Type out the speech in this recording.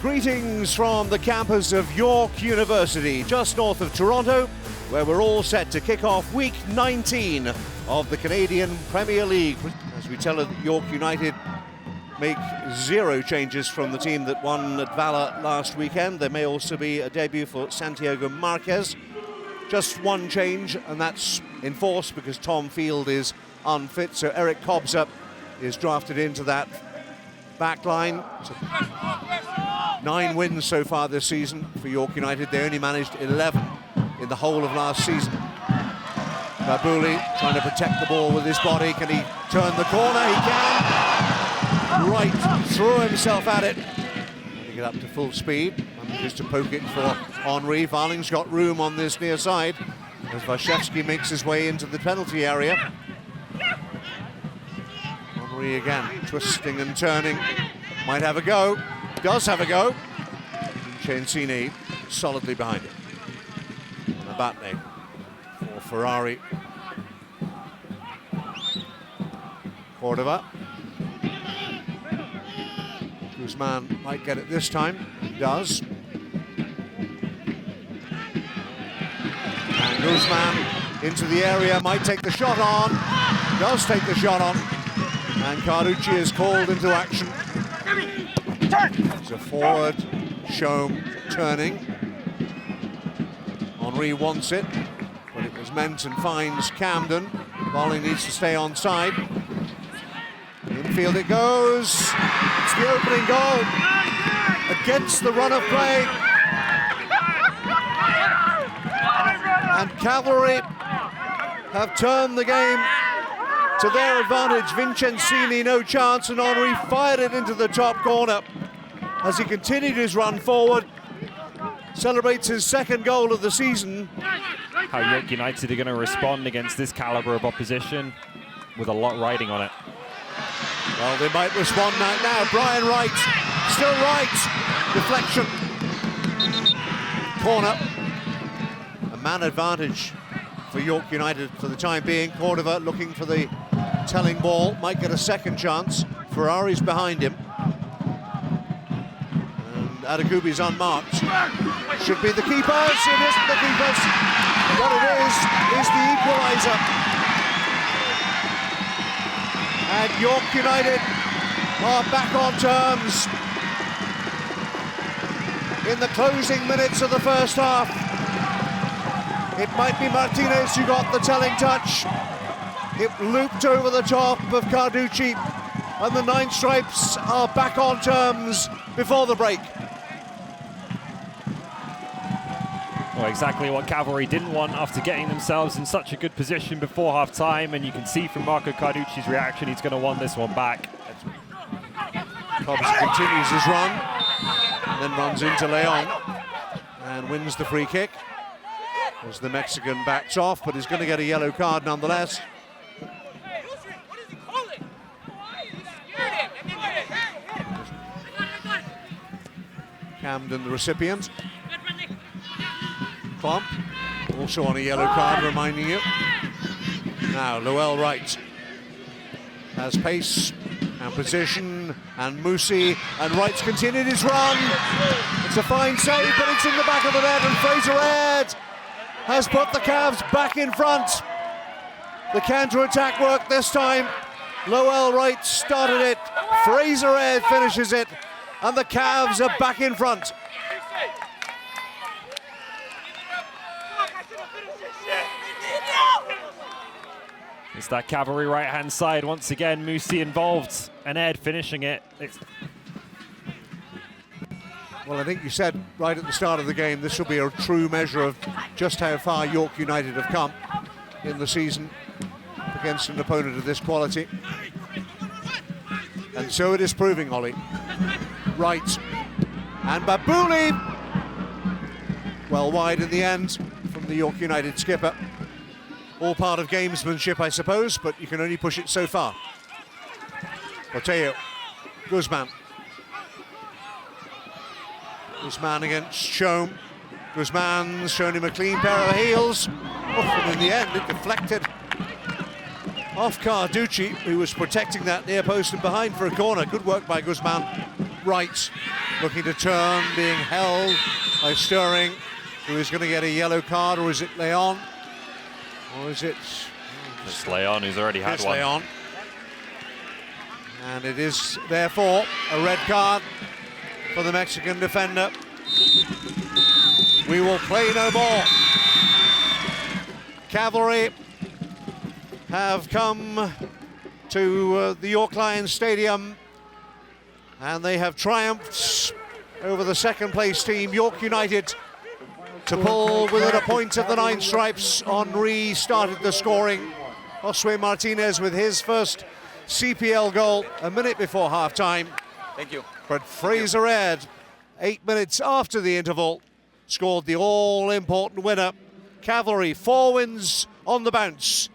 Greetings from the campus of York University, just north of Toronto, where we're all set to kick off week 19 of the Canadian Premier League. As we tell it, York United make 0 changes from the team that won at Valor last weekend. There may also be a debut for Santiago Marquez. Just 1 change, and that's enforced because Tom Field is unfit, so Eric Kobza is drafted into that back line. So 9 wins so far this season for York United. They only managed 11 in the whole of last season. Babouli trying to protect the ball with his body. Can he turn the corner? He can. Right, threw himself at it. Trying to get up to full speed. Manages to poke it for Henry. Varling's got room on this near side as Waszewski makes his way into the penalty area. Henry again, twisting and turning. Might have a go. Does have a go. Ciancini solidly behind it. Nabatne for Ferrari. Cordova. Guzman might get it this time. He does. And Guzman into the area, might take the shot on. Does take the shot on. And Carducci is called into action. It's a forward, Shome turning. Henry wants it, but it was meant and finds Camden. Varling needs to stay on side. Infield it goes. It's the opening goal against the run of play. And Cavalry have turned the game to their advantage. Vincenzini no chance, and Henry fired it into the top corner as he continued his run forward. Celebrates his 2nd goal of the season. How York United are going to respond against this caliber of opposition with a lot riding on it. Well, they might respond now. Brian Wright, still Wright. Deflection. Corner. A man advantage for York United for the time being. Cordova looking for the telling ball. Might get a 2nd chance. Ferrari's behind him. And Adegubi's unmarked. Should be the keepers. It isn't the keepers. What it is the equaliser. And York United are back on terms in the closing minutes of the first half. It might be Martinez who got the telling touch. It looped over the top of Carducci, and the 9 Stripes are back on terms before the break. Well, exactly what Cavalry didn't want after getting themselves in such a good position before half-time, and you can see from Marco Carducci's reaction, he's going to want this one back. Cobbs continues his run, and then runs into Leon, and wins the free kick. As the Mexican backs off, but he's going to get a yellow card nonetheless. Camden, the recipient. Klump, also on a yellow card, reminding you. Now, Lowell Wright has pace and position, and Musi, and Wright's continued his run. It's a fine save, but it's in the back of the net, and Fraser Aird has put the Cavs back in front. The counter-attack worked this time. Lowell Wright started it, Fraser Aird finishes it, and the Cavs are back in front. It's that Cavalry right-hand side once again. Musi involved, and Ed finishing it. Well, I think you said right at the start of the game, this will be a true measure of just how far York United have come in the season against an opponent of this quality. And so it is proving, Ollie. Right, and Babouli, well wide in the end from the York United skipper. All part of gamesmanship, I suppose, but you can only push it so far. Porteo, Guzman. Guzman against Shome. Guzman's shown him a clean pair of heels. Oh, and in the end, it deflected off Carducci, who was protecting that near post and behind for a corner. Good work by Guzman. right, looking to turn, being held by Stirring, who is going to get a yellow card, or is it Leon? Or is it... It's Leon, who's already had one. Leon. And it is, therefore, a red card for the Mexican defender. We will play no more. Cavalry have come to the York Lions Stadium, and they have triumphed over the second place team, York United, to pull within a point of the 9 stripes. Henri started the scoring. Josue Martinez with his first CPL goal a minute before half-time. Thank you. But Fraser Ed, 8 minutes after the interval, scored the all-important winner. Cavalry, 4 wins on the bounce.